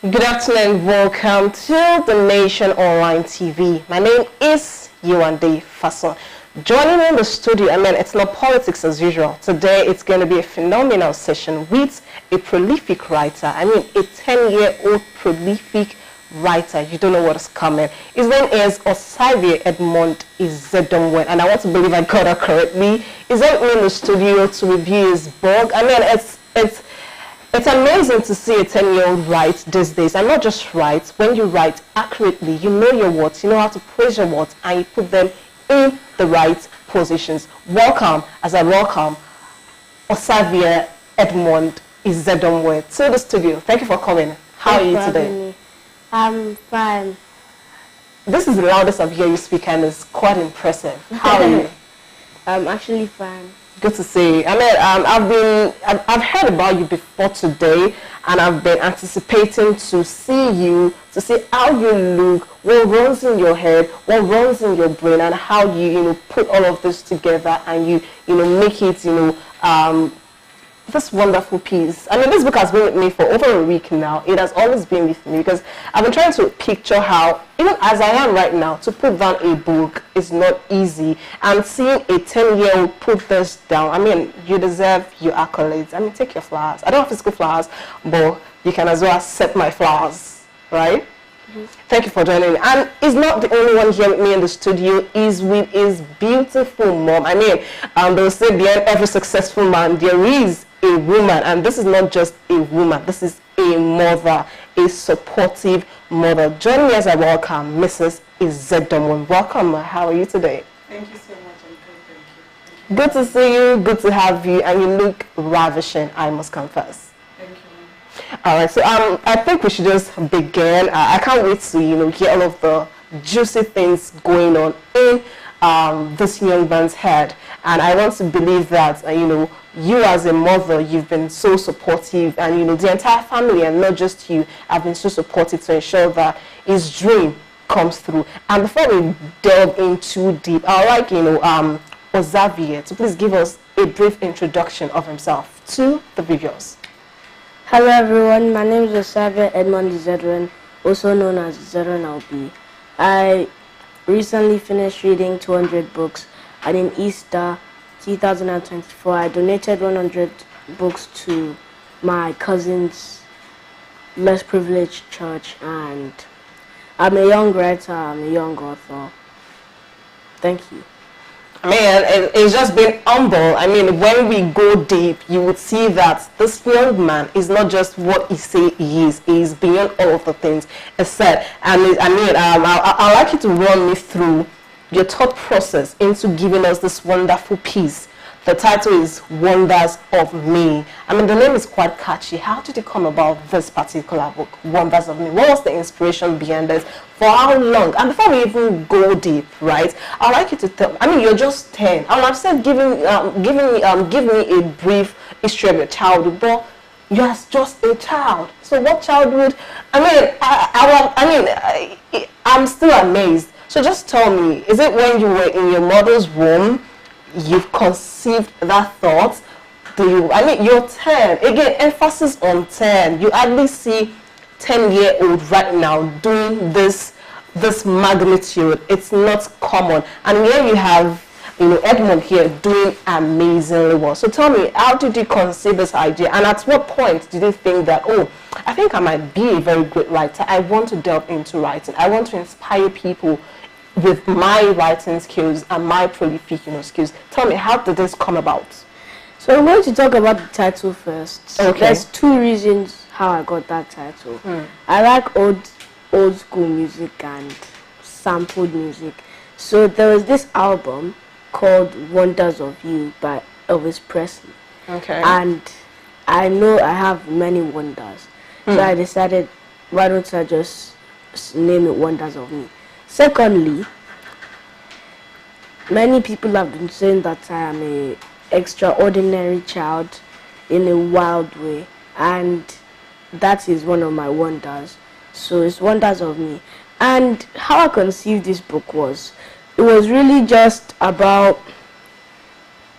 Good afternoon, welcome to the Nation Online TV. My name is Yewande Fasan. Joining me in the studio, it's not politics as usual. Today it's going to be a phenomenal session with a prolific writer. A 10-year-old prolific writer. You don't know what is coming. His name is Osaivbie Edmund Izedonmwen, and I want to believe I got that correctly. He's in the studio to review his book. It's amazing to see a 10-year-old write these days, and not just write. When you write accurately, you know your words, you know how to praise your words, and you put them in the right positions. Welcome, as I welcome Osaivbie Edmund Izedonmwen to the studio. Thank you for coming. How are you today? I'm fine. This is the loudest I've heard you speak, and it's quite impressive. How are you? I'm actually fine. Good to see you. I've heard about you before today, and I've been anticipating to see you, to see how you look, what runs in your head, what runs in your brain, and how you put all of this together and you make it this wonderful piece. This book has been with me for over a week now. It has always been with me because I've been trying to picture how, even as I am right now, to put down a book is not easy. And seeing a 10-year-old put this down, you deserve your accolades. Take your flowers. I don't have physical flowers, but you can as well accept my flowers, right? Mm-hmm. Thank you for joining me. And he's not the only one here with me in the studio. He's with his beautiful mom. They'll say behind every successful man, there is a woman, and this is not just a woman, this is a mother, a supportive mother. Join me as I welcome Mrs. Izedonmwen. Welcome. How are you today? Thank you so much. I'm good, thank you. Good to see you, good to have you, and you look ravishing, I must confess. Thank you. All right, so I think we should just begin. I can't wait to hear all of the juicy things going on in this young man's head, and I want to believe that you as a mother, you've been so supportive, and the entire family, and not just you, have been so supportive to ensure that his dream comes through. And before we delve in too deep, I'd like Osaivbie to please give us a brief introduction of himself to the viewers. Hello everyone, my name is Osaivbie Edmund Izedonmwen, also known as Izedonmwen. I recently finished reading 200 books, and in Easter 2024 I donated 100 books to my cousin's less privileged church, and I'm a young writer, I'm a young author. Thank you. It's just been humble. When we go deep, you would see that this young man is not just what he say he is. He is beyond all of the things he said. And I'd like you to run me through your thought process into giving us this wonderful piece. The title is Wonders of Me. The name is quite catchy. How did it come about, this particular book, Wonders of Me? What was the inspiration behind it? For how long? And before we even go deep, right, I'd like you to tell, you're just 10. I've said give me a brief history of your childhood, but you're just a child. So what childhood? I'm still amazed. So just tell me, is it when you were in your mother's womb, you've conceived that thought? You're 10. Again, emphasis on 10. You hardly see 10-year-old right now doing this magnitude. It's not common. And here you have Edmund here doing amazingly well. So tell me, how did you conceive this idea, and at what point did you think that, I think I might be a very great writer, I want to delve into writing, I want to inspire people with my writing skills and my prolific skills? Tell me, how did this come about? So I'm going to talk about the title first. Okay. There's two reasons how I got that title. I like old school music and sampled music. So there was this album called Wonders of You by Elvis Presley. Okay. And I know I have many wonders. So I decided, why don't I just name it Wonders of Me? Secondly, many people have been saying that I am an extraordinary child in a wild way, and that is one of my wonders. So it's Wonders of Me. And how I conceived this book it was really just about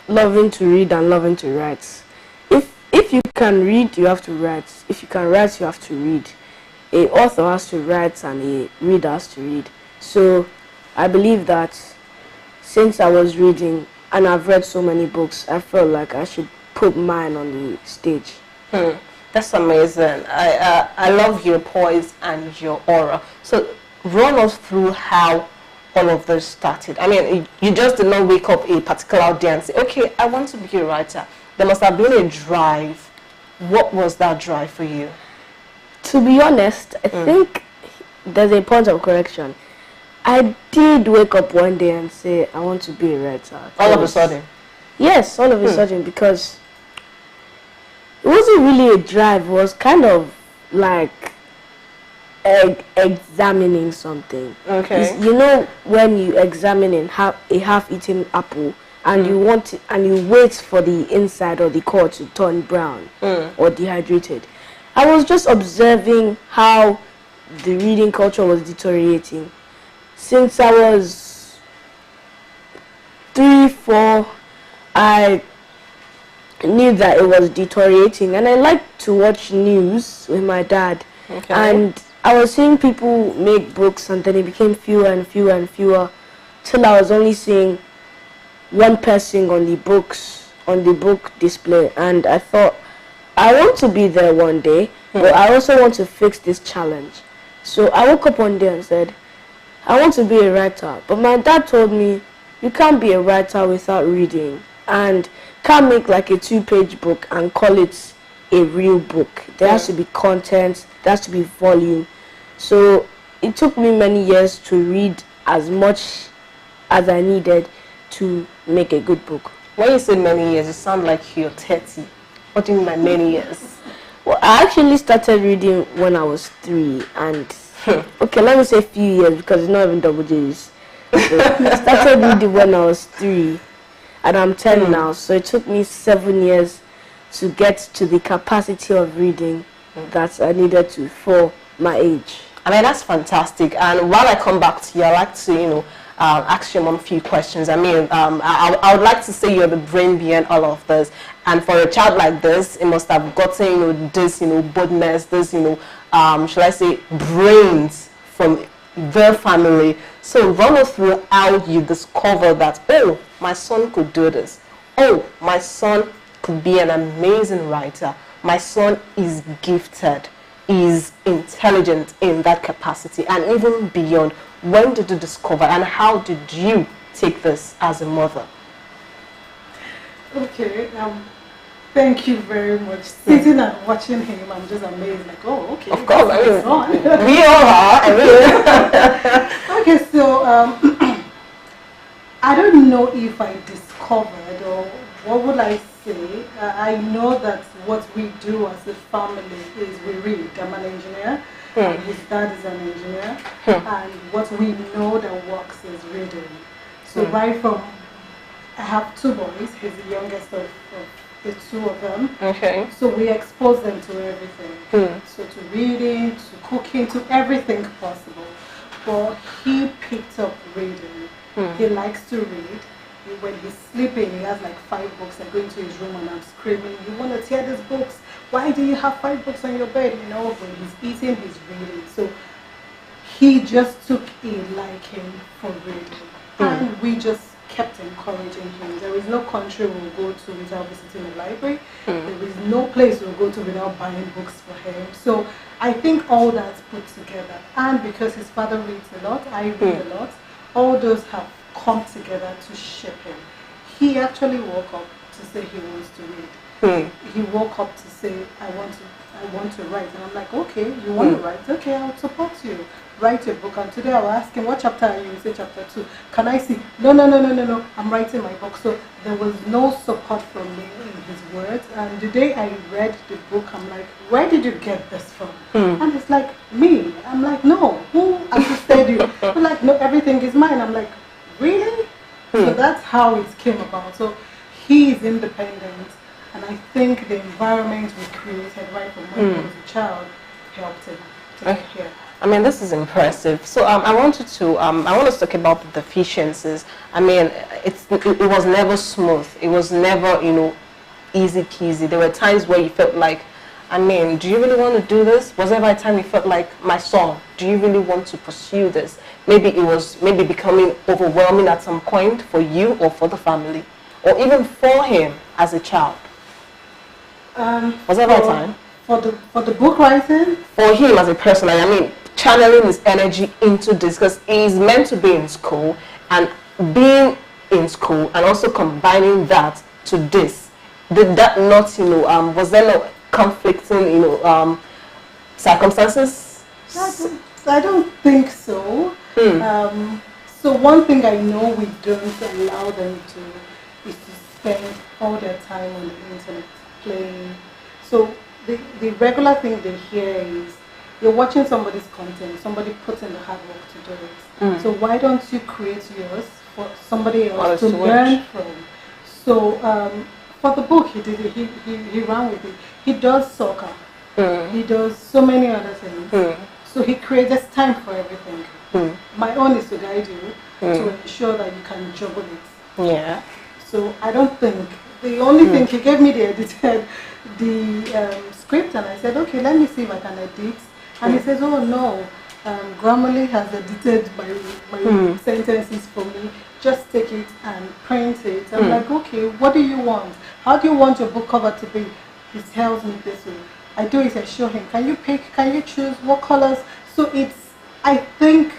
loving to read and loving to write. If you can read, you have to write. If you can write, you have to read. a author has to write and a reader has to read. So I believe that since I was reading and I've read so many books, I felt like I should put mine on the stage. That's amazing. I love your poise and your aura. So run us through how all of this started. I mean, you just did not wake up a particular day and say, okay, I want to be a writer. There must have been a drive. What was that drive for you? To be honest, I think there's a point of correction. I did wake up one day and say, I want to be a writer. All of a sudden? Yes, all of a sudden, because it wasn't really a drive. It was kind of like examining something. Okay. You know when you examine a half-eaten apple and you want it, and you wait for the inside or the core to turn brown or dehydrated. I was just observing how the reading culture was deteriorating. Since I was 3, 4, I knew that it was deteriorating, and I liked to watch news with my dad. Okay. And I was seeing people make books, and then it became fewer and fewer and fewer, till I was only seeing one person on the book display, and I thought, I want to be there one day, but I also want to fix this challenge. So I woke up one day and said, I want to be a writer. But my dad told me, you can't be a writer without reading, and can't make like a 2-page book and call it a real book. There has to be content, there has to be volume. So it took me many years to read as much as I needed to make a good book. When you say many years, it sounds like you're 30. What do you mean by many years? Well, I actually started reading when I was 3, and okay, let me say a few years because it's not even double digits. So I started reading when I was 3, and I'm 10 now. So it took me 7 years to get to the capacity of reading that I needed to for my age. I mean, that's fantastic. And while I come back to you, I'd like to, ask your mom a few questions. I mean, I would like to say you're the brain behind all of this. And for a child like this, it must have gotten, this, boldness, this, shall I say, brains from their family. So run us through how you discover that, oh, my son could do this. Oh, my son could be an amazing writer. My son is gifted, is intelligent in that capacity, and even beyond. When did you discover, and how did you take this as a mother? Okay, thank you very much. Sitting and watching him, I'm just amazed. Like, oh, okay. Of course, I mean, on. we all are. I mean. Okay, so I don't know if I discovered, or what would I say. I know that what we do as a family is we read. I'm an engineer. His dad is an engineer, and what we know that works is reading. So right from, I have 2 boys. He's the youngest of the 2 of them. Okay. So we expose them to everything. So to reading, to cooking, to everything possible. But he picked up reading. He likes to read. When he's sleeping, he has like 5 books. I go into his room and I'm screaming, you want to tear these books? Why do you have 5 books on your bed? When he's eating, he's reading. So he just took a liking for reading. And we just kept encouraging him. There is no country we'll go to without visiting the library. There is no place we'll go to without buying books for him. So I think all that's put together. And because his father reads a lot, I read a lot, all those have come together to shape him. He actually woke up to say he wants to read. He woke up to say, I want to write. And I'm like, okay, you want to write? Okay, I'll support you. Write your book. And today I will ask him, what chapter are you? He said chapter 2. Can I see? No, I'm writing my book. So there was no support from me in his words. And the day I read the book, I'm like, where did you get this from? And it's like, me. I'm like, no, who assisted you? They're like, no, everything is mine. I'm like, really? So that's how it came about. So he is independent, and I think the environment we created right from when he was a child helped him to get here. I mean, this is impressive. So I want to talk about the deficiencies. I mean, it was never smooth. It was never, easy peasy. There were times where you felt like I mean, do you really want to do this? Was there ever a time you felt like, my son, do you really want to pursue this? Maybe it was becoming overwhelming at some point for you or for the family, or even for him as a child. Was there ever a time? For the book writing? For him as a person, I mean, channeling his energy into this, because he's meant to be in school, and being in school and also combining that to this. Did that not, was there no conflicting, circumstances? I don't think so. So one thing I know we don't allow them to is to spend all their time on the internet playing. So the regular thing they hear is, you're watching somebody's content, somebody puts in the hard work to do it. So why don't you create yours for somebody else to learn from? So for the book, he did it. He ran with it. He does soccer. He does so many other things. So he creates time for everything. My own is to guide you to ensure that you can juggle it. Yeah. So I don't think, the only thing, he gave me the script, and I said, okay, let me see if I can edit. And he says, oh no, Grammarly has edited my sentences for me. Just take it and print it. I'm like, okay, what do you want? How do you want your book cover to be? He tells me this way. I do it, I show him. Can you pick? Can you choose? What colors? So I think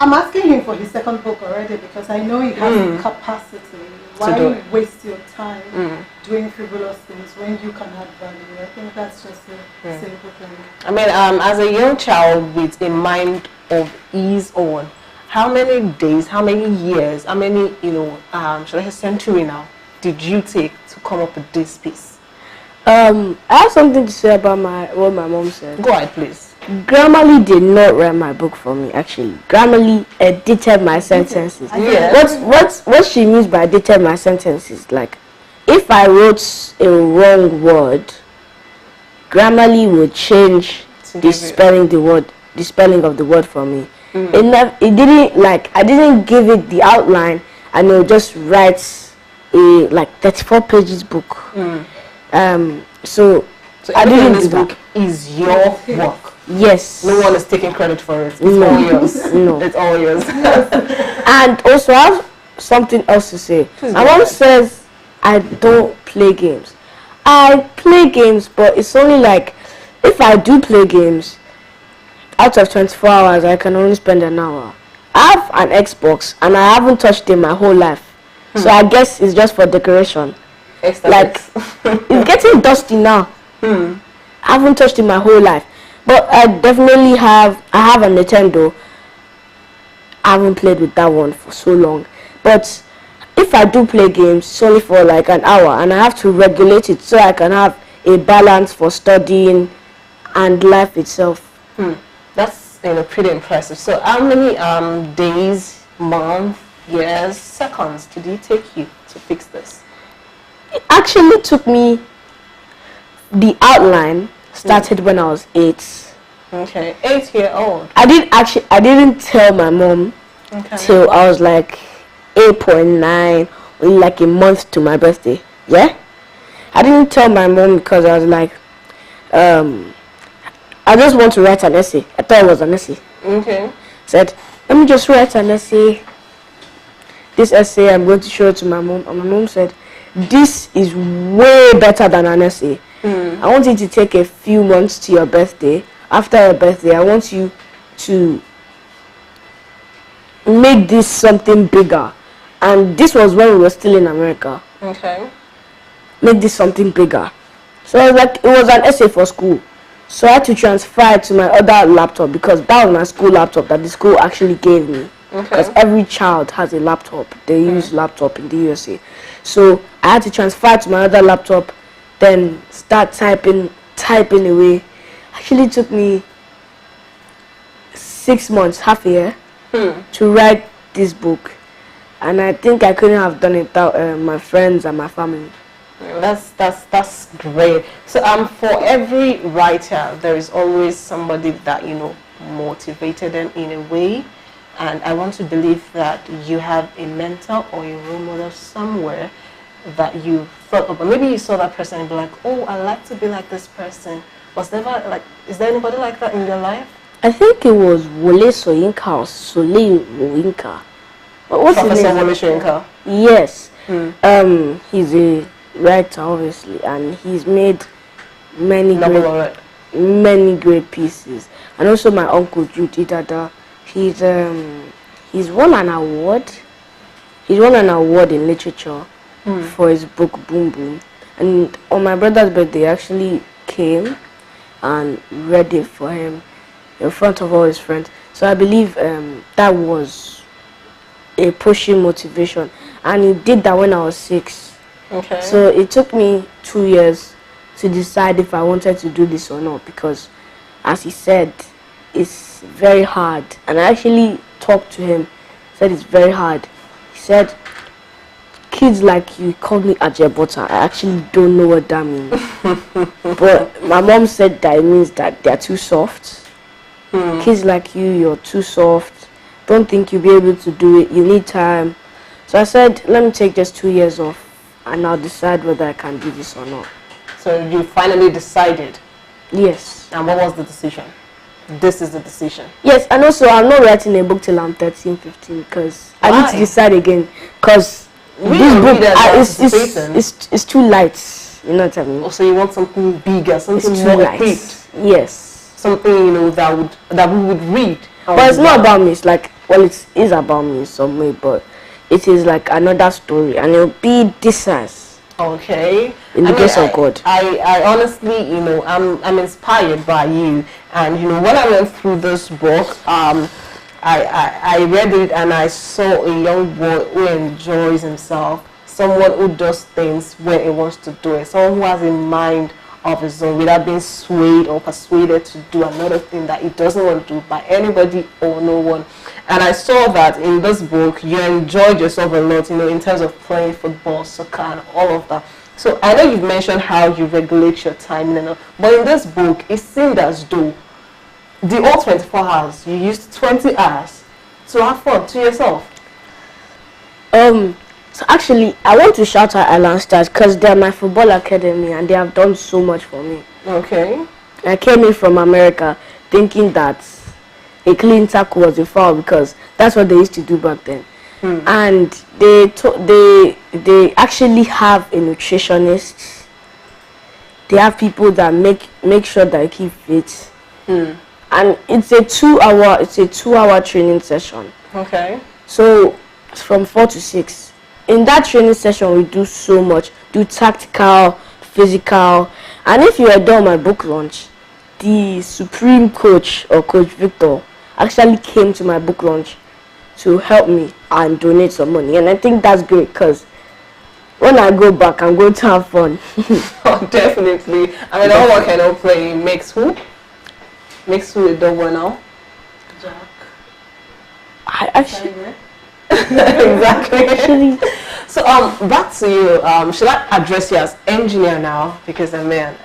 I'm asking him for his second book already, because I know he has the capacity. Why waste your time doing frivolous things when you can add value? I think that's just a simple thing. I mean, as a young child with a mind of his own, how many days, how many years, how many, should I say century now, did you take to come up with this piece? I have something to say about what my mom said. Go ahead, please. Grammarly did not write my book for me, actually. Grammarly edited my sentences. Yes. What she means by edited my sentences, like, if I wrote a wrong word, Grammarly would change the spelling of the word for me. It didn't, like, I didn't give it the outline, and it would just write a 34 pages book. So I didn't this book is your work. Yes. No one is taking credit for it. It's all yours. No. It's all yours. And also, I have something else to say. My mom says I don't play games. I play games, but it's only like, if I do play games, out of 24 hours, I can only spend an hour. I have an Xbox, and I haven't touched it my whole life. So I guess it's just for decoration. It's getting dusty now. I haven't touched it my whole life. But I definitely have a Nintendo. I haven't played with that one for so long. But if I do play games, it's only for like an hour, and I have to regulate it so I can have a balance for studying and life itself. That's pretty impressive. So how many days, months, years, seconds did it take you to fix this? It actually took me, the outline started when I was 8. Okay, 8-year-old. I didn't tell my mom till I was like 8.9, only like a month to my birthday. Yeah, I didn't tell my mom because I was like, I just want to write an essay. I thought it was an essay. Okay. Said, let me just write an essay. This essay, I'm going to show it to my mom. And my mom said, this is way better than an essay. I want you to take a few months to your birthday. After your birthday, I want you to make this something bigger. And this was when we were still in America. Okay. Make this something bigger. So it was an essay for school. So I had to transfer it to my other laptop, because that was my school laptop that the school actually gave me. Because every child has a laptop. They use laptop in the USA. So I had to transfer it to my other laptop, then start typing away. Actually, it took me 6 months, half a year, to write this book. And I think I couldn't have done it without my friends and my family. That's great. So for every writer, there is always somebody that motivated them in a way, and I want to believe that you have a mentor or a role model somewhere that you thought about? Maybe you saw that person and be like, oh, I like to be like this person. Was there ever, like, is there anybody like that in your life? I think it was Wole Soyinka or Sole Soyinka. What's his Professor name? Wole Soyinka. Yes. He's a writer, obviously, and he's made many great pieces. And also my uncle Judy Dada, he's won an award. He's won an award in literature for his book Boom Boom. And on my brother's birthday, actually came and read it for him in front of all his friends. So I believe that was a pushing motivation, and he did that when I was 6. Okay. So it took me 2 years to decide if I wanted to do this or not, because as he said, it's very hard. And I actually talked to him, said it's very hard. He said, kids like you called me Ajebota. I actually don't know what that means. But my mom said that it means that they're too soft. Kids like you, you're too soft. Don't think you'll be able to do it. You need time. So I said, let me take just 2 years off and I'll decide whether I can do this or not. So you finally decided? Yes. And what was the decision? This is the decision. Yes, and also I'm not writing a book till I'm 13, 15 because I need to decide again. Because this book is too light. You know what I mean? Also, you want something bigger, something it's more too light. Yes. Something, you know, that we would read. But it's not about me. It's like, well, it is about me in some way, but it is like another story, and it'll be this size. Okay. In the grace of God. I honestly, you know, I'm inspired by you, and you know, when I went through this book, I read it and I saw a young boy who enjoys himself, someone who does things when he wants to do it, someone who has a mind of his own without being swayed or persuaded to do another thing that he doesn't want to do by anybody or no one. And I saw that in this book you enjoyed yourself a lot, you know, in terms of playing football, soccer and all of that. So I know you've mentioned how you regulate your time, you know, but in this book it seemed as though the whole 24 hours you used 20 hours to have fun to yourself. So actually, I want to shout out Island Stars because they're my football academy and they have done so much for me. Okay. I came in from America thinking that a clean tackle was a foul because that's what they used to do back then. And they actually have a nutritionist. They have people that make sure that I keep fit. And it's a 2-hour training session. Okay. So it's from 4 to 6. In that training session, we do so much. Do tactical, physical. And if you are done my book launch, the supreme coach or Coach Victor actually came to my book launch to help me and donate some money. And I think that's great because when I go back, I'm going to have fun. Oh, definitely. I mean, all one cannot play makes who? Makes who a dog one now? Jack. I actually... Exactly. So back to you. Should I address you as engineer now? Because man,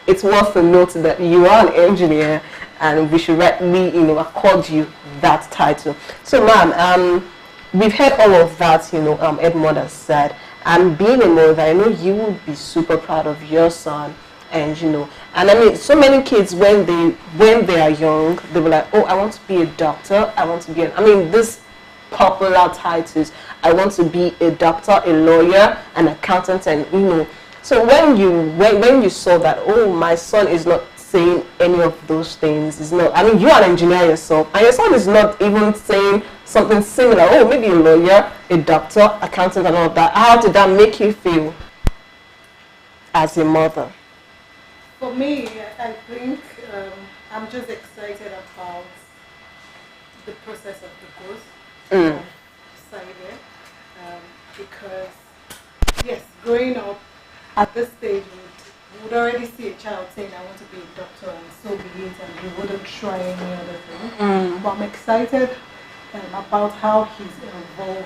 it's worth a note that you are an engineer, and we should rightly, you know, accord you that title. So, ma'am, we've heard all of that, you know, Edmund has said, and being a mother, I know you would be super proud of your son. And you know, and I mean, so many kids when they are young, they were like, oh, I want to be a doctor. I want to be this popular titles. I want to be a doctor, a lawyer, an accountant, and you know. So when you saw that, oh, my son is not saying any of those things, is not. I mean, you are an engineer yourself, and your son is not even saying something similar. Oh, maybe a lawyer, a doctor, accountant, and all of that. How did that make you feel as a mother? For me, I think I'm just excited about the process of the course. Osaivbie, because yes, growing up at this stage, we would already see a child saying, I want to be a doctor, and so be it, and we wouldn't try any other thing. But I'm excited about how he's evolving,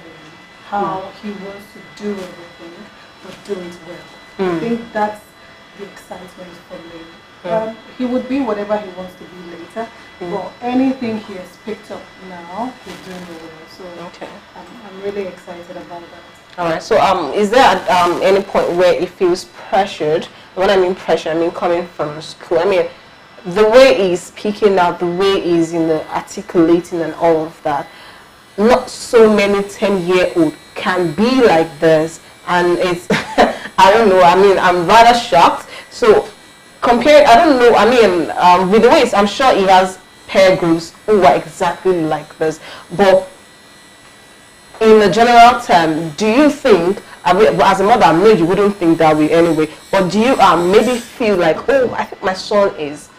how he wants to do everything, but do it well. I think that's the excitement for me. He would be whatever he wants to be later, but anything he has picked up now, he's doing it well. So I'm really excited about that. All right. So is there at any point where it feels pressured? When I mean pressure, I mean coming from school. I mean the way he's speaking out, the way he's articulating and all of that. Not so many 10-year-old can be like this, and it's I don't know. I mean, I'm rather shocked. So compare. I don't know. I mean, with the ways, I'm sure he has peer groups who are exactly like this, but in a general term, do you think, I mean, as a mother, I know you wouldn't think that way anyway, but do you maybe feel like, oh, I think my son is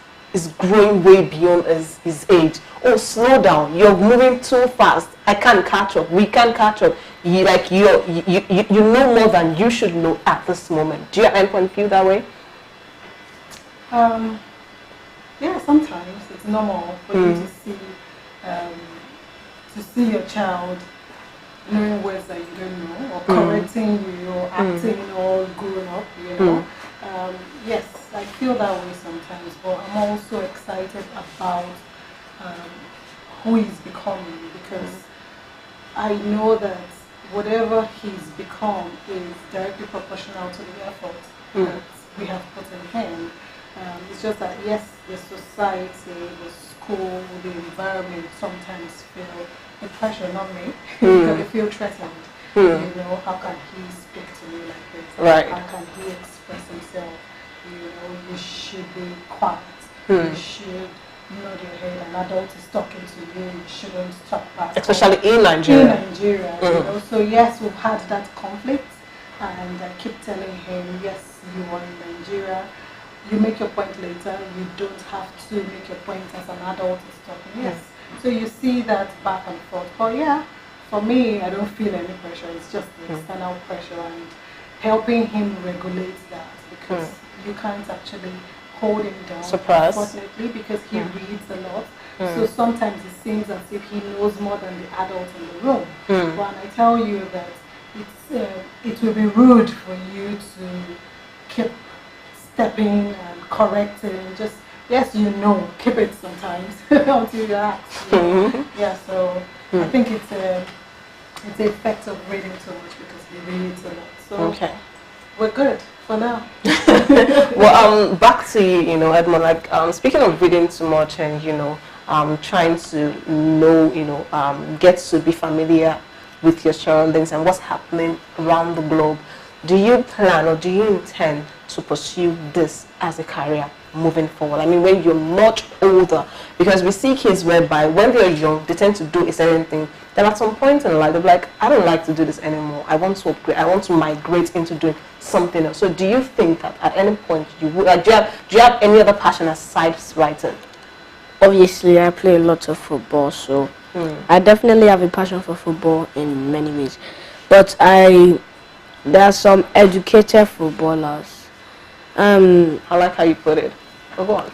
growing way beyond his age. Oh, slow down, you're moving too fast, I can't catch up, we can't catch up. You know more than you should know at this moment. Do you at any point feel that way? Yeah, sometimes it's normal for you to see your child knowing words that you don't know, or correcting you, or acting all grown up, you know. Yes, I feel that way sometimes, but I'm also excited about who he's becoming, because I know that whatever he's become is directly proportional to the effort that we have put in him. It's just that, yes, the society, the school, the environment sometimes feel the pressure, not me, because they feel threatened. You know, how can he speak to me like this? Right. How can he express himself? You know, you should be quiet. You should nod your head. An adult is talking to you. You shouldn't talk back. Especially in Nigeria. In Nigeria, you know. So yes, we've had that conflict, and I keep telling him, yes, you are in Nigeria. You make your point later. You don't have to make your point as an adult is talking. Yes. So you see that back and forth. But yeah, for me, I don't feel any pressure. It's just the external pressure and helping him regulate that, because you can't actually hold him down, unfortunately, because he reads a lot. So sometimes it seems as if he knows more than the adult in the room. But I tell you that it will be rude for you to keep stepping and correcting. Just, yes, you know, keep it sometimes until you ask. Yeah, so I think it's the effect of reading too much, because he reads a lot. So we're good for now. Well, back to you know, Edmund. Like, speaking of reading too much, and you know, trying to know, you know, get to be familiar with your surroundings and what's happening around the globe. Do you plan or do you intend to pursue this as a career moving forward? I mean, when you're much older, because we see kids whereby when they're young, they tend to do a certain thing. Then at some point in life, they're like, I don't like to do this anymore. I want to upgrade. I want to migrate into doing something else. So do you think that at any point you would, do you have any other passion aside writing? Obviously, I play a lot of football, so I definitely have a passion for football in many ways. But there are some educated footballers. I like how you put it. Go on.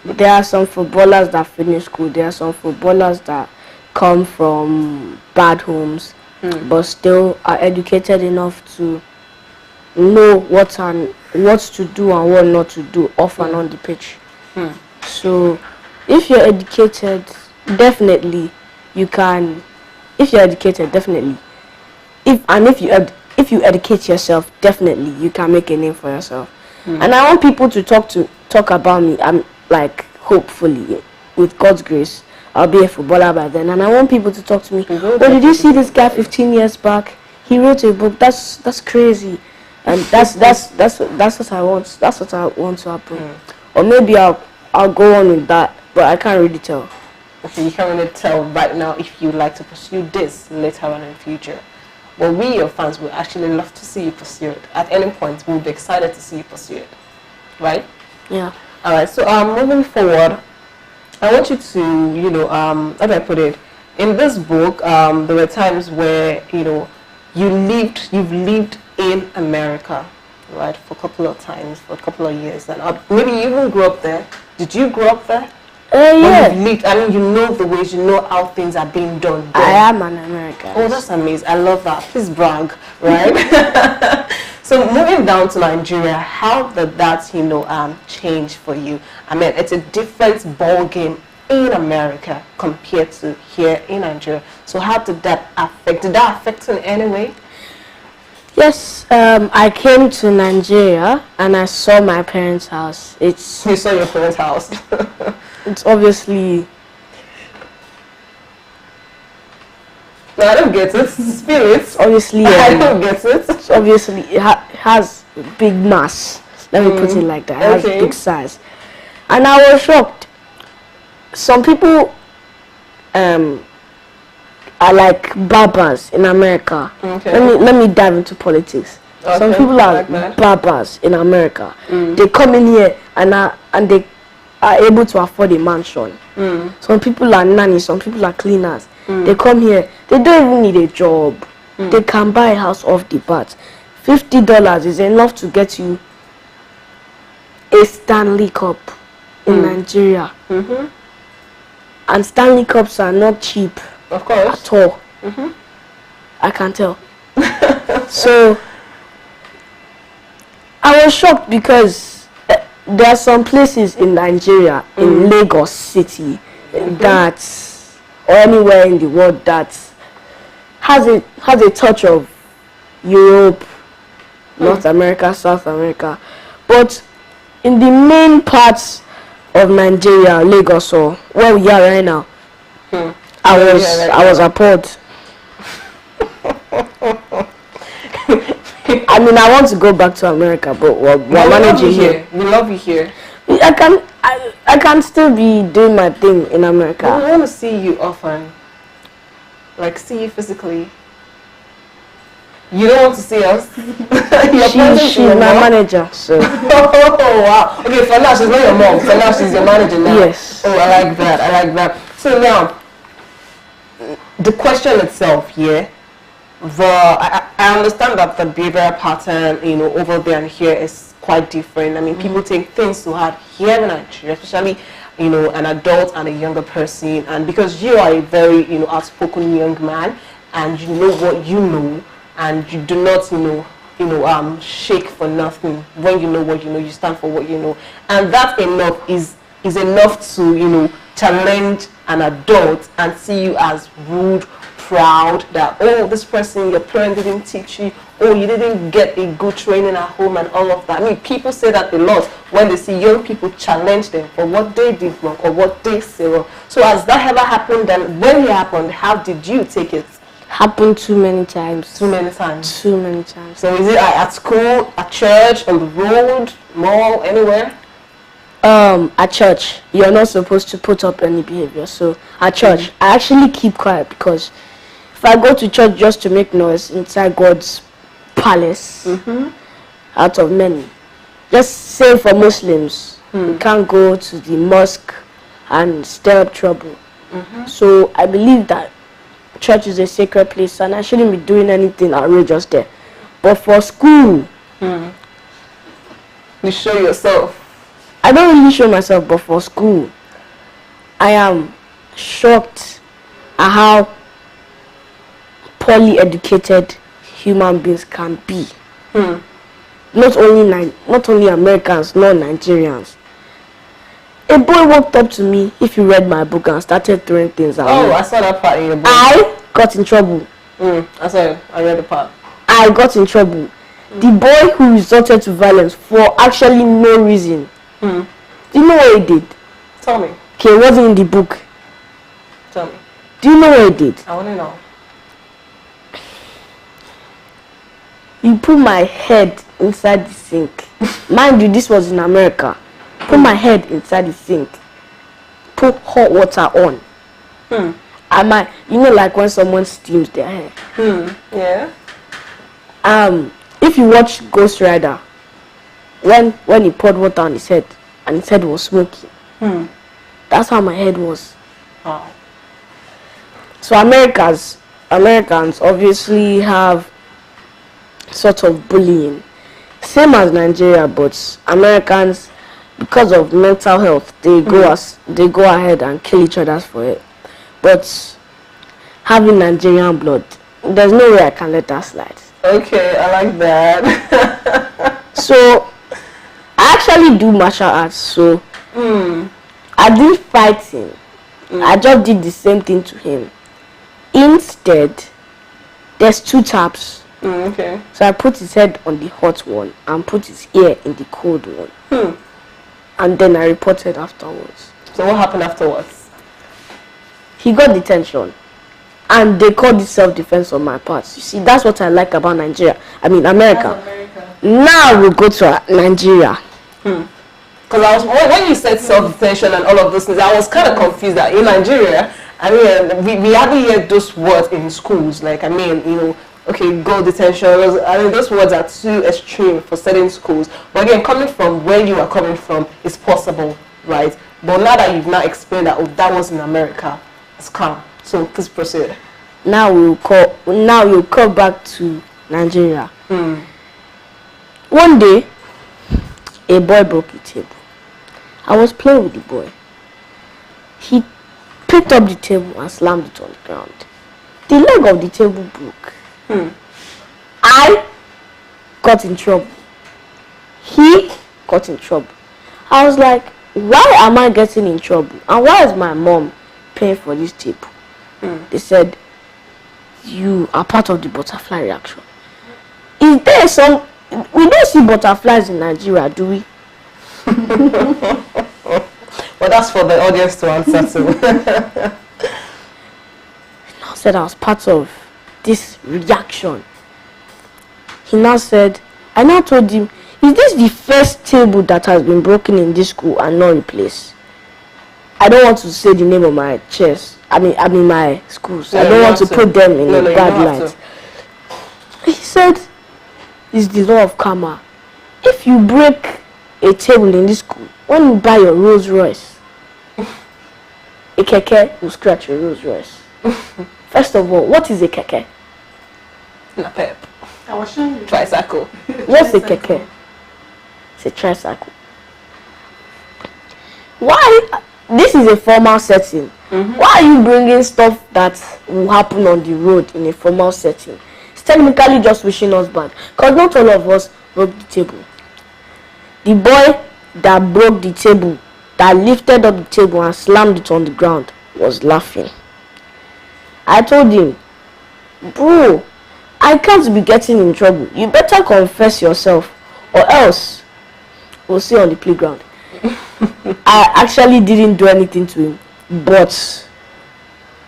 There are some footballers that finish school. There are some footballers that come from bad homes, but still are educated enough to know what to do and what not to do off and on the pitch. So if you're educated, definitely you can. If you're educated, definitely. If you educate yourself, definitely you can make a name for yourself. And I want people to talk about me. I'm like, hopefully, with God's grace, I'll be a footballer by then. And I want people to talk to me. Oh, did you see this guy 15 years back? He wrote a book. That's crazy. And that's what I want. That's what I want to happen. Or maybe I'll go on with that, but I can't really tell. Okay, you can't really tell right now if you'd like to pursue this later on in the future. Well, we, your fans, would actually love to see you pursue it. At any point, we'll be excited to see you pursue it. Right? Yeah. All right. So, moving forward, I want you to, you know, how do I put it? In this book, there were times where, you know, you've lived in America, right, for a couple of times, for a couple of years, and maybe you even grew up there. Did you grow up there? Yeah. You've lived, I mean, you know the ways, you know how things are being done there. I am an American. Oh, that's amazing. I love that. Please brag, right? So moving down to Nigeria, how did that, you know, change for you? I mean, it's a different ball game in America compared to here in Nigeria. So how did that affect? Did that affect in any way? Yes, I came to Nigeria and I saw my parents' house. You saw your parents' house. It's obviously. No, I don't get it. Spirits. Obviously, I don't get it. It's obviously, it has big mass. Let me put it like that. It has big size, and I was shocked. Some people are like barbers in America. Okay. Let me dive into politics. Okay. Some people are like barbers in America. They come in here and they are able to afford a mansion. Some people are nannies. Some people are cleaners. They come here. They don't even need a job. They can buy a house off the bat. $50 is enough to get you a Stanley Cup in Nigeria. And Stanley Cups are not cheap. Of course. At all. I can tell. So I was shocked because there are some places in Nigeria, in Lagos City, that, or anywhere in the world, that has a touch of Europe, North America, South America, but in the main parts of Nigeria, Lagos, or where we are right now, I was appalled. I mean, I want to go back to America, but we're managing here. We love you here. I can still be doing my thing in America. But we want to see you often. Like, see you physically. You don't want to see us? She's my manager, so. Oh, wow. Okay, for now, she's not your mom. For now, she's your manager now. Yes. Oh, I like that. I like that. So now, the question itself, yeah. I understand that the behavioral pattern, over there and here is quite different. I mean, people take things to heart here in Nigeria, especially, an adult and a younger person. And because you are a very, outspoken young man, and you know what you know, and you do not, shake for nothing. When you know what you know, you stand for what you know. And that enough is enough to, challenge an adult and see you as rude, proud, that, oh, this person, your parent didn't teach you, oh, you didn't get a good training at home and all of that. I mean, people say that a lot when they see young people challenge them for what they did wrong or what they say wrong. So has that ever happened? And when it happened, how did you take it? Happened too many times. Too many times? Too many times. So is it at school, at church, on the road, mall, anywhere? At church, you're not supposed to put up any behavior. So at church, I actually keep quiet, because if I go to church just to make noise inside God's palace, out of many, just say for Muslims, you can't go to the mosque and stir up trouble. So I believe that church is a sacred place and I shouldn't be doing anything outrageous there. But for school, you show yourself. I don't really show myself, but for school, I am shocked at how poorly educated human beings can be. Not only Americans, not Nigerians. A boy walked up to me, if you read my book, and started throwing things at me. Oh, I saw that part in your book. I got in trouble. I saw it. I read the part. I got in trouble. The boy who resorted to violence for actually no reason. Do you know what he did? Tell me. Okay, it wasn't in the book. Tell me. Do you know what he did? I want to know. He put my head inside the sink. Mind you, this was in America. Put my head inside the sink. Put hot water on. And like when someone steams their hair. Yeah. If you watch Ghost Rider, when he poured water on his head and his head was smoky, that's how my head was. Oh. So Americans obviously have sort of bullying, same as Nigeria, but Americans, because of mental health, they go ahead and kill each other for it. But having Nigerian blood, there's no way I can let that slide. Okay, I like that. So I actually do martial arts, so I did fighting I just did the same thing to him. Instead, there's 2 taps. Okay. So I put his head on the hot one and put his ear in the cold one. And then I reported afterwards. So what happened afterwards? He got detention. And they called it self-defense on my part. You see, that's what I like about America. Now we'll go to Nigeria. Because when you said self-detention and all of those things, I was kind of confused that in Nigeria, I mean, we haven't heard those words in schools. Like, I mean, you know, okay, go detention. I mean, those words are too extreme for certain schools. But again, coming from where you are coming from is possible, right? But now that you've now explained that, oh, that was in America, it's calm. So please proceed. Now we'll call back to Nigeria. One day, a boy broke a table. I was playing with the boy. He picked up the table and slammed it on the ground. The leg of the table broke. I got in trouble. He got in trouble. I was like, why am I getting in trouble? And why is my mom paying for this table? They said, you are part of the butterfly reaction. Is there some... We don't see butterflies in Nigeria, do we? Well, that's for the audience to answer to. He now said I was part of this reaction. He now said, I now told him, is this the first table that has been broken in this school and not replaced? I don't want to say the name of my chairs. I mean my schools. I don't want to put them in a bad light. He said, it's the law of karma. If you break a table in this school, when you buy your Rolls Royce, a keke will scratch your Rolls Royce. First of all, what is a keke? Na pep. I was showing you. Tricycle. What's a keke? It's a tricycle. Why? This is a formal setting. Why are you bringing stuff that will happen on the road in a formal setting? It's technically just wishing us bad. Because not all of us broke the table. The boy that broke the table, that lifted up the table and slammed it on the ground, was laughing. I told him, bro, I can't be getting in trouble. You better confess yourself, or else we'll see on the playground. I actually didn't do anything to him, but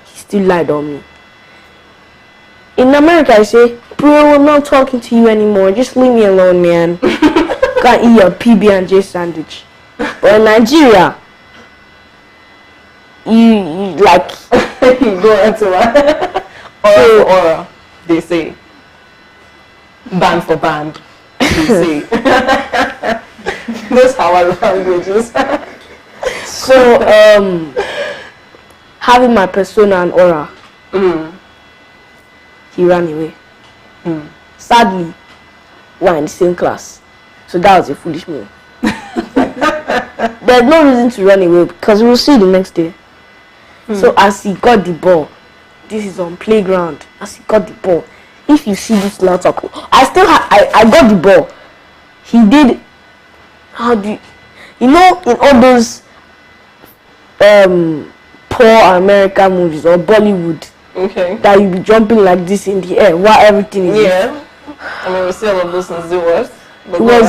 he still lied on me. In America, I say, bro, I'm not talking to you anymore. Just leave me alone, man. Can't eat your PB&J sandwich. But in Nigeria, you like You go into aura for aura, they say. Band for band, they say. Those are our languages. So, having my persona and aura, he ran away. Sadly, we're in the same class. So that was a foolish move. There's no reason to run away because we'll see the next day. So as he got the ball, this is on playground. As he got the ball, if you see this loud tackle, I got the ball. He did. How do you know in all those poor American movies or Bollywood, that you be jumping like this in the air while everything is I mean, we see all of those things do what?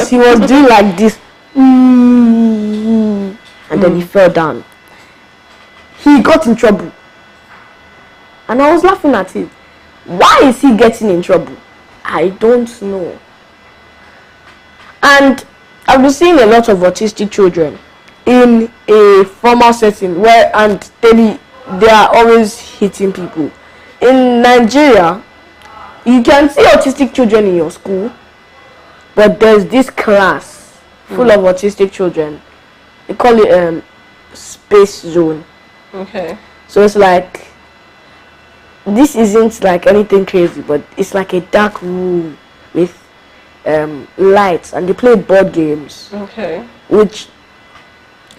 He was doing like this, and then he fell down. He got in trouble, and I was laughing at him. Why is he getting in trouble? I don't know. And I've been seeing a lot of autistic children in a formal setting where they are always hitting people. In Nigeria, you can see autistic children in your school, but there's this class full of autistic children. They call it space zone. So it's like, this isn't like anything crazy, but it's like a dark room with lights, and they play board games. Which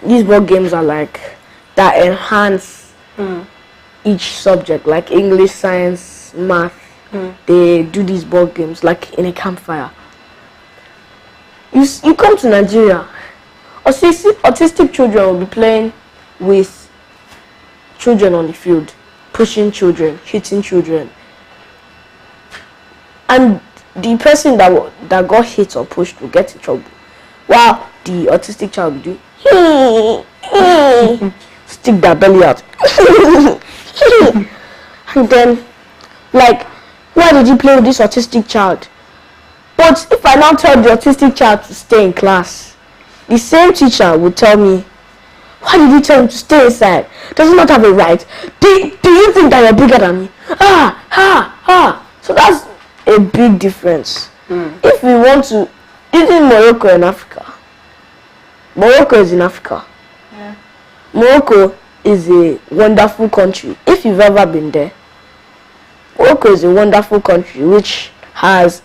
these board games are like that enhance each subject, like English, science, math. They do these board games like in a campfire. You come to Nigeria, autistic children will be playing with children on the field, pushing children, hitting children. And the person that got hit or pushed will get in trouble. While the autistic child will do, stick their belly out. And then, like, why did you play with this autistic child? But if I now tell the autistic child to stay in class, the same teacher would tell me, why did you tell him to stay inside? Does he not have a right? Do you think that you're bigger than me? So that's a big difference. If we want to, isn't Morocco in Africa? Morocco is in Africa. Yeah. Morocco is a wonderful country. If you've ever been there, Morocco is a wonderful country which has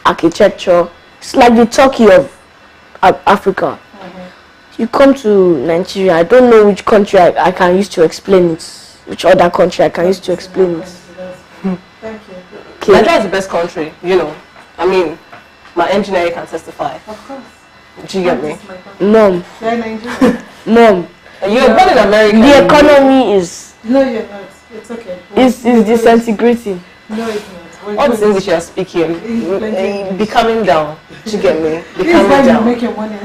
architecture. It's like the Turkey of Africa. You come to Nigeria, I don't know which country I can use to explain it. Which other country I can use to explain it. Thank you. Okay. Nigeria is the best country, you know. I mean, my engineer can testify. Of course. Do you get me? Mom. You're Nigerian. Mom. You're born in America. The economy is No, you're not. It's okay. is disintegrating. No, it's not. All this English you're speaking, be coming down. Do you get me? Be This is coming why you down. make your money.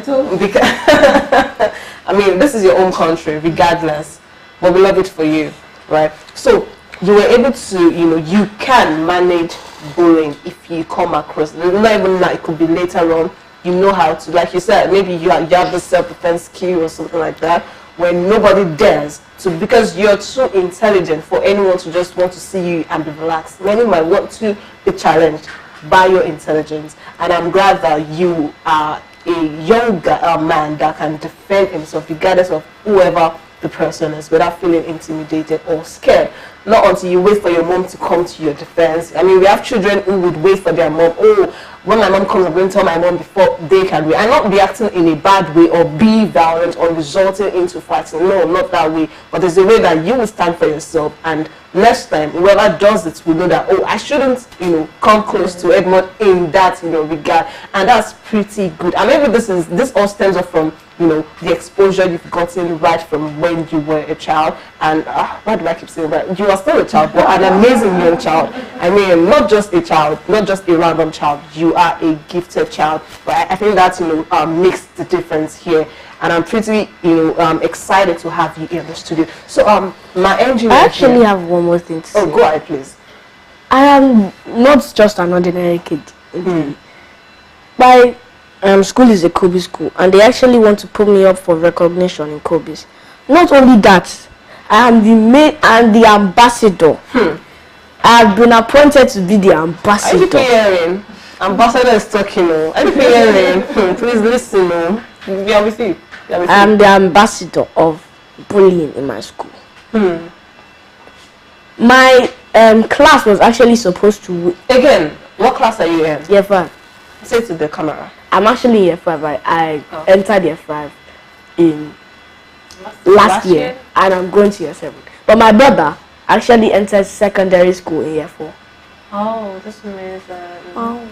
I mean, this is your own country, regardless. But we love it for you, right? So you were able to, you know, you can manage bullying if you come across. Not even like it could be later on. You know how to, like you said, maybe you have the self-defense skill or something like that, when nobody dares to, because you're too intelligent for anyone to just want to see you and be relaxed. Many might want to be challenged by your intelligence, and I'm glad that you are a young man that can defend himself regardless of whoever the person is without feeling intimidated or scared. Not until you wait for your mom to come to your defense. I mean, we have children who would wait for their mom. Oh, when my mom comes, I'm going to tell my mom before they can react. And not reacting in a bad way or be violent or resulting into fighting. No, not that way. But there's a way that you will stand for yourself, and next time whoever does it will know that, oh, I shouldn't, you know, come close to Edmund in that, you know, regard. And that's pretty good. And maybe this all stems off from, you know, the exposure you've gotten right from when you were a child. And why do I keep saying that? You are still a child, but an amazing young child. I mean, not just a child, not just a random child. You are a gifted child. But I think that, you know, makes the difference here. And I'm pretty, you know, excited to have you in the studio. So, my engineer. I actually have one more thing to say. Oh, go ahead, please. I am not just an ordinary kid. My school is a Kobe school, and they actually want to put me up for recognition in Kobe's. Not only that, I am the ambassador. I have been appointed to be the ambassador. Are you hearing? Ambassador is talking. Are you hearing? Please listen. We are with you. I am the ambassador of bullying in my school. My class was actually supposed to. Again, what class are you in? Year 5. Say to the camera. I'm actually year 5. I entered year 5 in last year, and I'm going to year 7. But my brother actually entered secondary school in year 4. Oh, this means that. Oh.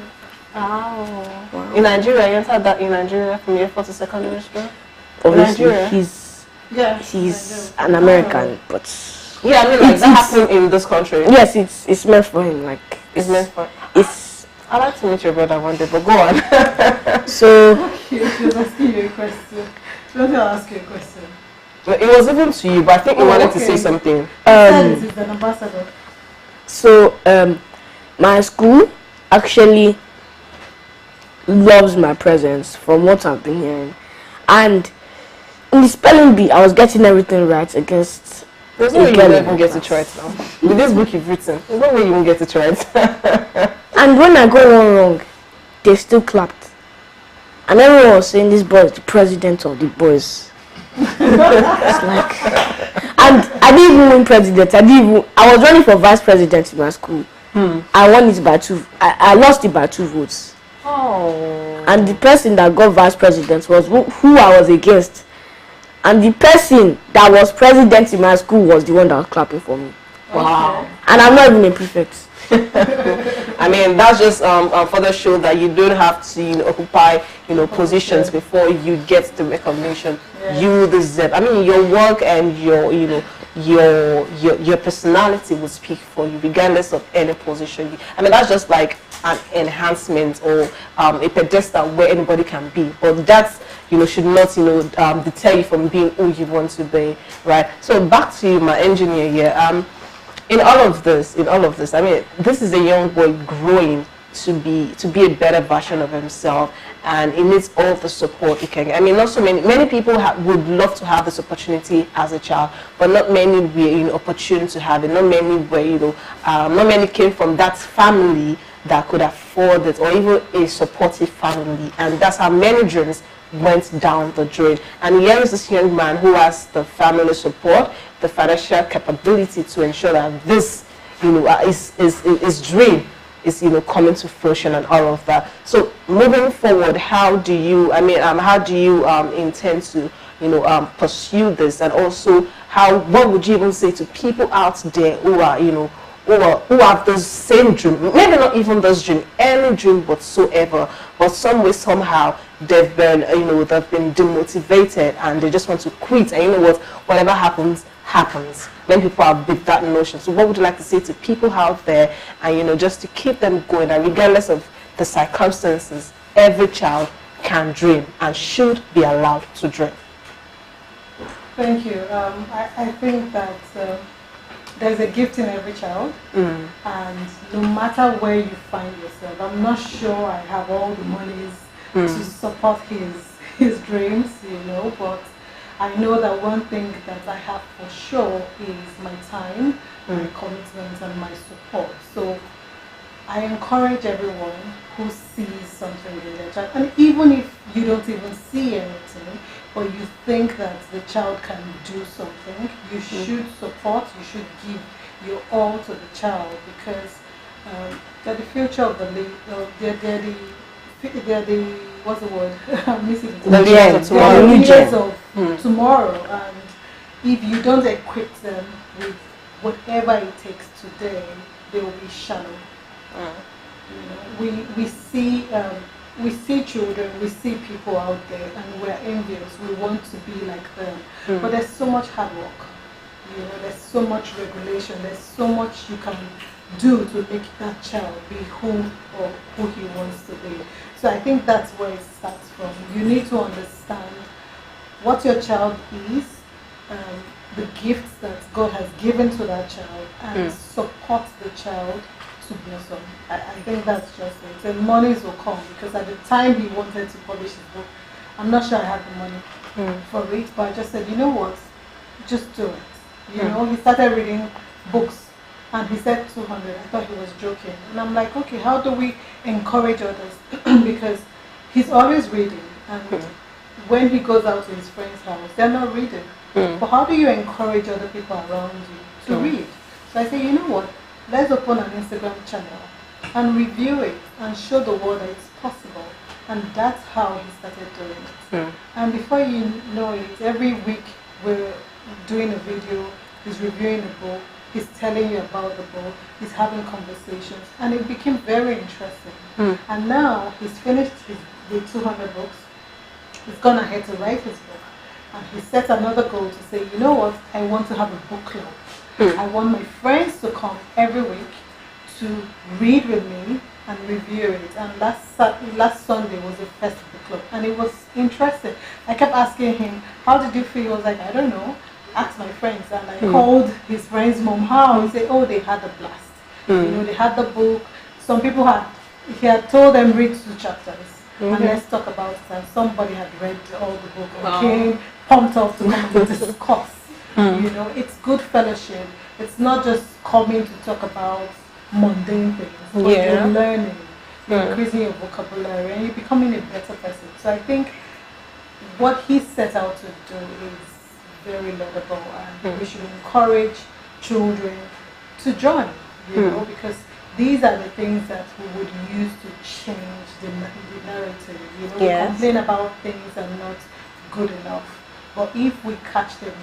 Wow. In Nigeria, you entered that in Nigeria from year 4 to secondary school? Obviously, Nigeria? he's an American, but yeah, I mean, like that happened in this country. Yes, it's meant for him. Like It's meant for. it's. I'd like to meet your brother one day, but go on. So She was asking you a question. She wanted to ask you a question. It was even to you, but I think you wanted to say something. Besides, he's an ambassador. So my school actually loves my presence from what I've been hearing, and in the spelling bee I was getting everything right against. There's no way you will even get it right now. With this book you've written, there's no way you will get it right. And when I got one wrong, they still clapped, and everyone was saying this boy is the president of the boys. It's like, and I didn't even win president. I was running for vice president in my school. I won it by 2. I lost it by 2 votes. Oh. And the person that got vice president was who I was against. And the person that was president in my school was the one that was clapping for me. Wow. And I'm not even a prefect. I mean, that's just further show that you don't have to, you know, occupy, you know, positions before you get the recognition you deserve. I mean, your work and your, you know, your personality will speak for you, regardless of any position. I mean, that's just like an enhancement or a pedestal where anybody can be. But that's, should not, deter you from being who you want to be, right? So back to you, my engineer here. In all of this, I mean, this is a young boy growing to be a better version of himself, and he needs all the support he can get. I mean, not so many people would love to have this opportunity as a child, but not many were opportune to have it. Not many were not many came from that family that could afford it, or even a supportive family, and that's how many dreams went down the drain. And here is this young man who has the family support, the financial capability to ensure that this his dream is coming to fruition and all of that. So moving forward, how do you intend to pursue this, and also what would you even say to people out there who are who have the same dream, maybe not even this dream, any dream whatsoever, but some way somehow they've been they've been demotivated and they just want to quit, and whatever happens. When people have with that notion. So what would you like to say to people out there, and just to keep them going, and regardless of the circumstances, every child can dream and should be allowed to dream? Thank you. I think that there's a gift in every child, and no matter where you find yourself, I'm not sure I have all the monies to support his dreams, but I know that one thing that I have for sure is my time, my commitment, and my support. So I encourage everyone who sees something in their child, and even if you don't even see anything, but you think that the child can do something, you should support, you should give your all to the child, because they're the future of they're the what's the word? I'm missing it. The leaders of tomorrow, and if you don't equip them with whatever it takes today, they will be shallow. We see children, we see people out there, and we're envious. We want to be like them, but there's so much hard work. There's so much regulation. There's so much you can do to make that child be who he wants to be. So I think that's where it starts from. You need to understand what your child is, the gifts that God has given to that child, and support the child to blossom. I think that's just it. And monies will come, because at the time he wanted to publish his book, I'm not sure I had the money for it, but I just said, you know what, just do it. He started reading books, and he said 200. I thought he was joking. And I'm like, okay, how do we encourage others? Because he's always reading. And when he goes out to his friend's house, they're not reading. But how do you encourage other people around you to read? So I say, you know what? Let's open an Instagram channel and review it and show the world that it's possible. And that's how he started doing it. And before you know it, every week we're doing a video, he's reviewing a book, he's telling you about the book, he's having conversations, and it became very interesting. And now he's finished the 200 books, he's gone ahead to write his book, and he set another goal to say, you know what, I want to have a book club. I want my friends to come every week to read with me and review it. And last Sunday was the first book club, and it was interesting. I kept asking him, how did you feel? He was like, I don't know. Asked my friends, and I called his friend's mom. How? He said, oh, they had a blast. They had the book. Some people he had told them read 2 chapters and let's talk about it. And somebody had read all the book and came pumped up to come and discuss. It's good fellowship. It's not just coming to talk about mundane things, but you're learning, you're increasing your vocabulary, and you're becoming a better person. So I think what he set out to do is very laudable, and we should encourage children to join, because these are the things that we would use to change the narrative. We complain about things that are not good enough, but if we catch them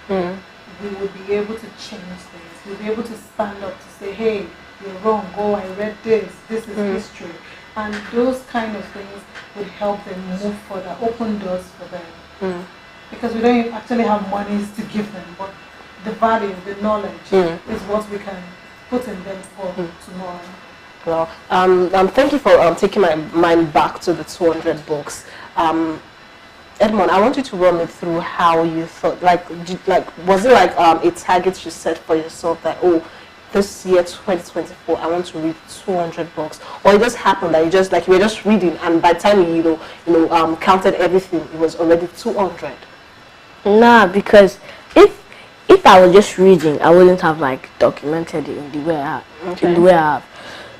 young, we will be able to change things. We'll be able to stand up to say, hey, you're wrong, oh, I read this is history. And those kind of things would help them move further, open doors for them. Because we don't actually have monies to give them, but the value, the knowledge is what we can put in them for tomorrow. Well, thank you for taking my mind back to the 200 books. Edmund, I want you to run me through how you thought, was it like a target you set for yourself that, oh, this year 2024 I want to read 200 books, or it just happened that you were just reading, and by the time you counted everything, it was already 200? Nah, because if I was just reading, I wouldn't have documented it in the way I have.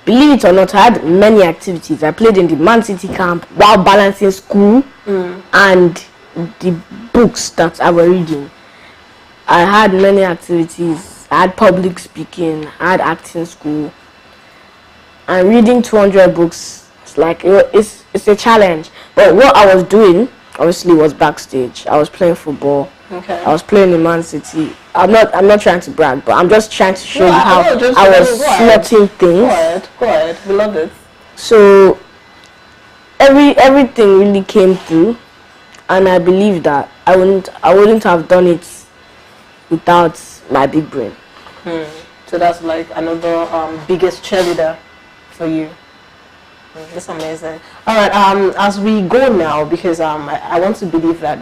Believe it or not, I had many activities. I played in the Man City camp while balancing school and the books that I was reading. I had many activities. I had public speaking. I had acting school. And reading 200 books, it's a challenge. But what I was doing, obviously, was backstage. I was playing football. Okay. I was playing in Man City. I'm not trying to brag, but I'm just trying to show you how I was slotting things. Go ahead. We love it. So everything really came through, and I believe that I wouldn't have done it without my big brain. So that's like another biggest cheerleader for you. That's amazing. All right, as we go now, because I want to believe that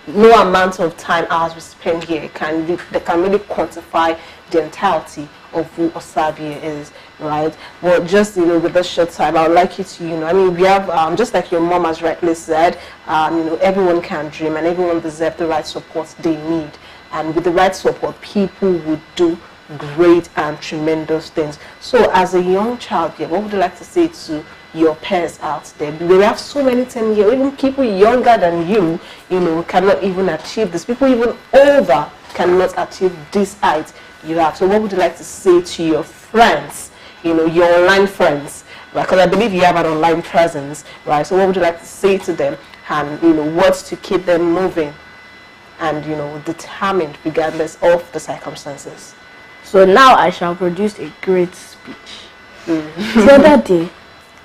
no amount of time, hours we spend here can really quantify the entirety of who Osaivbie is, right? But just with this short time, I would like you to we have just like your mom has rightly said, everyone can dream and everyone deserves the right support they need, and with the right support, people would do great and tremendous things. So, as a young child here, what would you like to say to your peers out there? We have so many 10-year, even people younger than you, cannot even achieve this. People even older cannot achieve this height you have. So what would you like to say to your friends, your online friends, right? Because I believe you have an online presence, right? So what would you like to say to them, and words to keep them moving and determined regardless of the circumstances? So now I shall produce a great speech. The other day,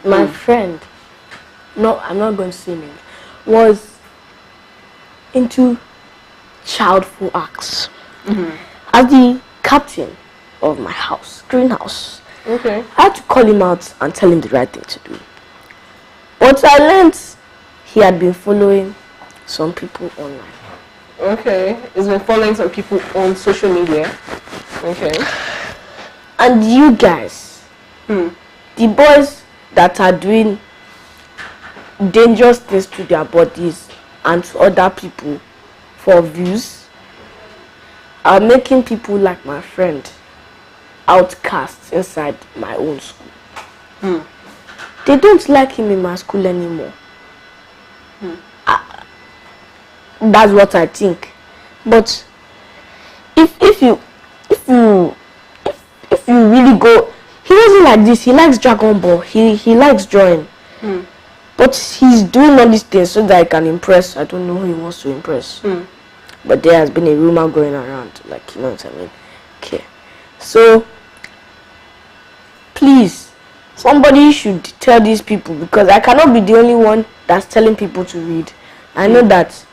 my friend, no, I'm not going to say name, was into childful acts. As the captain of my house, greenhouse, I had to call him out and tell him the right thing to do. But I learned he had been following some people online. Okay, he's been following some people on social media. Okay. And you guys, the boys that are doing dangerous things to their bodies and to other people for views are making people like my friend outcasts inside my own school. They don't like him in my school anymore. That's what I think. But if you really go, he doesn't like this. He likes Dragon Ball. He likes drawing. But he's doing all these things so that I can impress. I don't know who he wants to impress. But there has been a rumor going around, you know what I mean? Okay. So please, somebody should tell these people, because I cannot be the only one that's telling people to read. I know that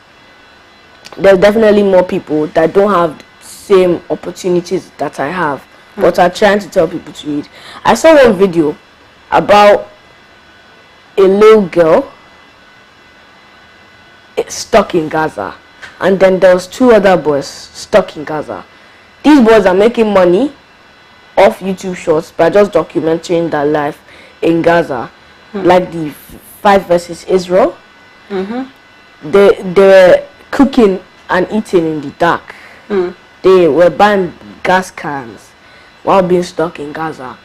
there's definitely more people that don't have the same opportunities that I have, but are trying to tell people to read. I saw one video about a little girl stuck in Gaza, and then there was 2 other boys stuck in Gaza. These boys are making money off YouTube shorts by just documenting their life in Gaza, like the 5 versus Israel. They were cooking and eating in the dark. They were buying gas cans while being stuck in Gaza.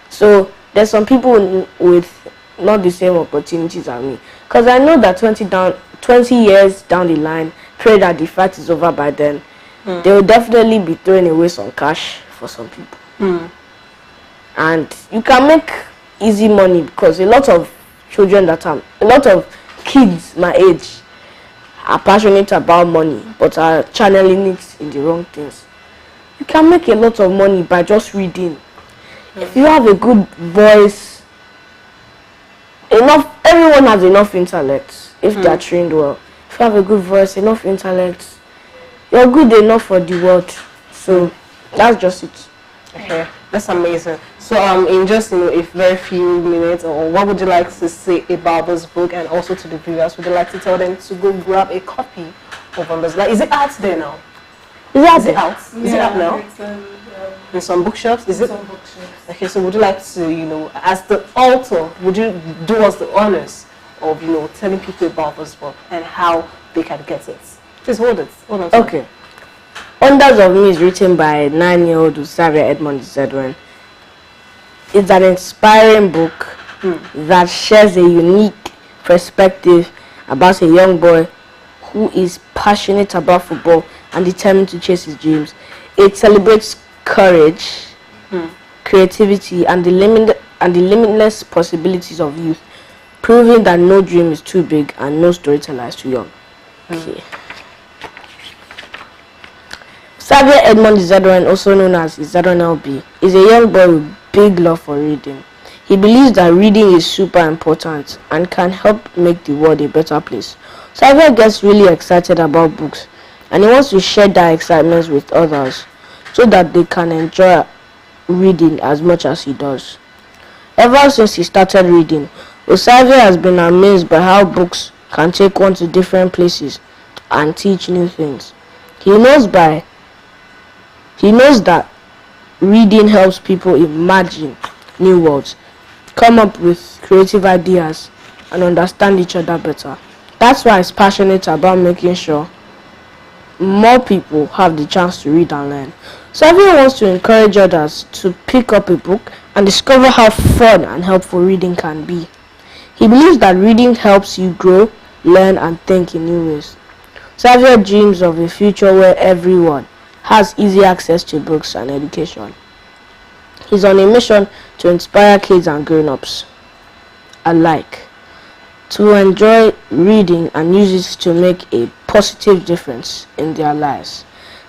So there's some people with not the same opportunities as me, because I know that 20 years down the line, pray that the fight is over by then, they will definitely be throwing away some cash for some people. And you can make easy money, because a lot of kids my age are passionate about money but are channeling it in the wrong things. You can make a lot of money by just reading. If you have a good voice, everyone has enough intellect if they are trained well. If you have a good voice, enough intellect, you're good enough for the world. So that's just it. Okay, that's amazing. So in just a very few minutes, or what would you like to say about this book, and also to the viewers, would you like to tell them to go grab a copy of Wonders? Like, is it out there now? Is it out? Is it out now? In some bookshops? Is it? Some bookshops. Okay, so would you like to, as the author, would you do us the honors of, telling people about this book and how they can get it? Please hold it. Hold on. Okay. Wonders of Me is written by 9-year-old Osaivbie Edmund Izedonmwen. It's an inspiring book that shares a unique perspective about a young boy who is passionate about football and determined to chase his dreams. It celebrates courage, creativity, and the limitless possibilities of youth, proving that no dream is too big and no storyteller is too young. Okay. Osaivbie Edmund Izedonmwen, also known as Izedonmwen, is a young boy with big love for reading. He believes that reading is super important and can help make the world a better place. Osaivbie gets really excited about books, and he wants to share that excitement with others so that they can enjoy reading as much as he does. Ever since he started reading, Osaivbie has been amazed by how books can take one to different places and teach new things. He knows that reading helps people imagine new worlds, come up with creative ideas, and understand each other better. That's why he's passionate about making sure more people have the chance to read and learn. So everyone wants to encourage others to pick up a book and discover how fun and helpful reading can be. He believes that reading helps you grow, learn, and think in new ways. Osaivbie dreams of a future where everyone has easy access to books and education. He's on a mission to inspire kids and grown-ups alike to enjoy reading and use it to make a positive difference in their lives.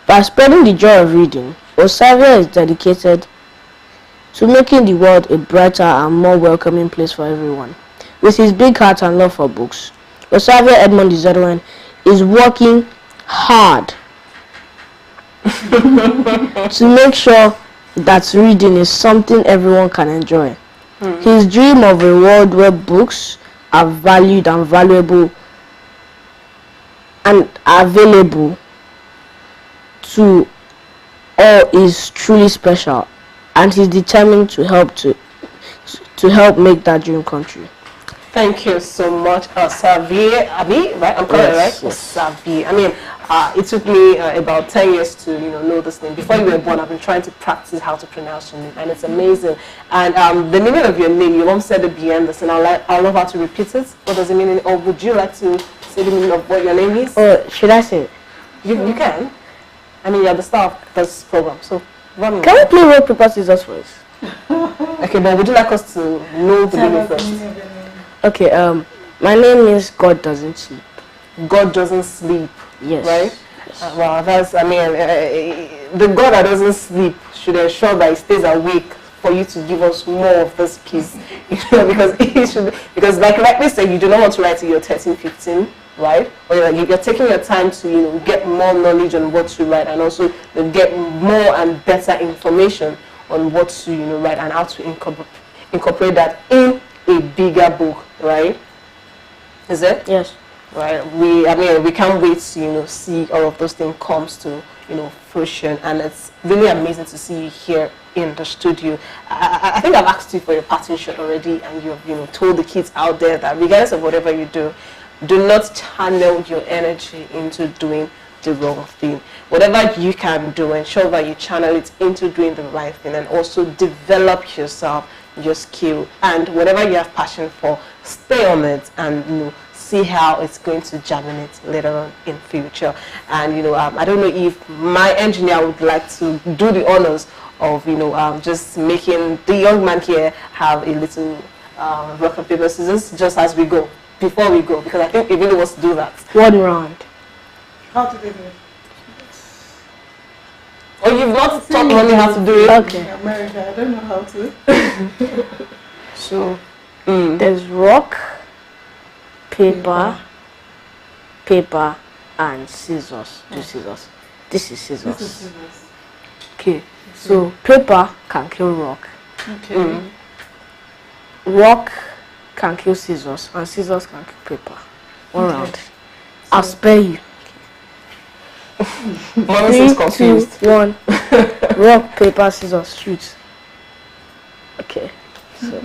By spreading the joy of reading, Osaivbie is dedicated to making the world a brighter and more welcoming place for everyone. With his big heart and love for books, Osaivbie Edmund Izedonmwen is working hard to make sure that reading is something everyone can enjoy. His dream of a world where books are valued and valuable and available to all is truly special, and he's determined to help make that dream come true. Thank you so much, Osaivbie. Abi, right? I'm calling it right? Yes. Osaivbie. I mean, it took me about 10 years to know this name. Before you were born, I've been trying to practice how to pronounce your name, and it's amazing. And the meaning of your name, your mom said it behind this, and I'll love how to repeat it. What does it mean? Or would you like to say the meaning of what your name is? Should I say it? You can. I mean, you're the star of this program, so run me. Can we play rock, paper, scissors first? Okay, but would you like us to know the meaning first? Okay, my name is God Doesn't Sleep. God doesn't sleep. Yes. Right? Yes. Well, that's, I mean, the God that doesn't sleep should ensure that he stays awake for you to give us more of this piece. Because like rightly said, you do not want to write till you're 13, 15, right? Or you're taking your time to, get more knowledge on what to write, and also get more and better information on what to, write, and how to incorporate that in a bigger book, right? Is it? Yes. Right. We can't wait to, see all of those things comes to, fruition, and it's really amazing to see you here in the studio. I think I've asked you for your parting shot already, and you've, told the kids out there that regardless of whatever you do not channel your energy into doing the wrong thing. Whatever you can do, ensure that you channel it into doing the right thing, and also develop yourself, your skill, and whatever you have passion for, stay on it, and see how it's going to germinate later on in future. And I don't know if my engineer would like to do the honors of just making the young man here have a little rock and paper scissors just as we go, before we go, because I think he really wants to do that. One round. How to do it? Oh, you've not taught me how to do it? Okay. In America, I don't know how to. So, There's rock, paper, and scissors. Do scissors. This is scissors. This is scissors. Okay. So paper can kill rock. Okay. Rock can kill scissors, and scissors can kill paper. One round. So, I'll spare you. Mommy 3, is 2, confused. 1. Rock, paper, scissors, shoot. Okay. So.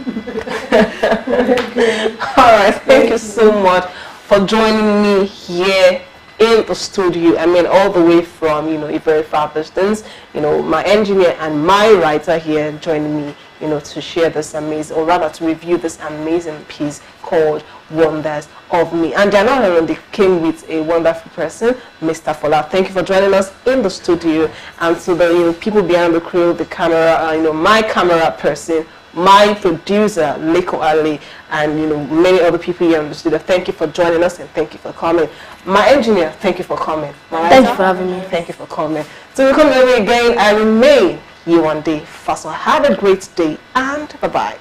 Alright, thank you so much for joining me here in the studio. I mean, all the way from, a very far distance. My engineer and my writer here joining me, to share this amazing, or rather to review this amazing piece called Wonders of Me. And they're not alone, they came with a wonderful person, Mr. Fola. Thank you for joining us in the studio. And to the people behind the crew, the camera, my camera person, my producer, Leko Ali, and many other people here in the studio. Thank you for joining us and thank you for coming. My engineer, thank you for coming. Thank you for having me. Thank you for coming. So we come your way again. I remain Yewande Fasan. Have a great day and bye-bye.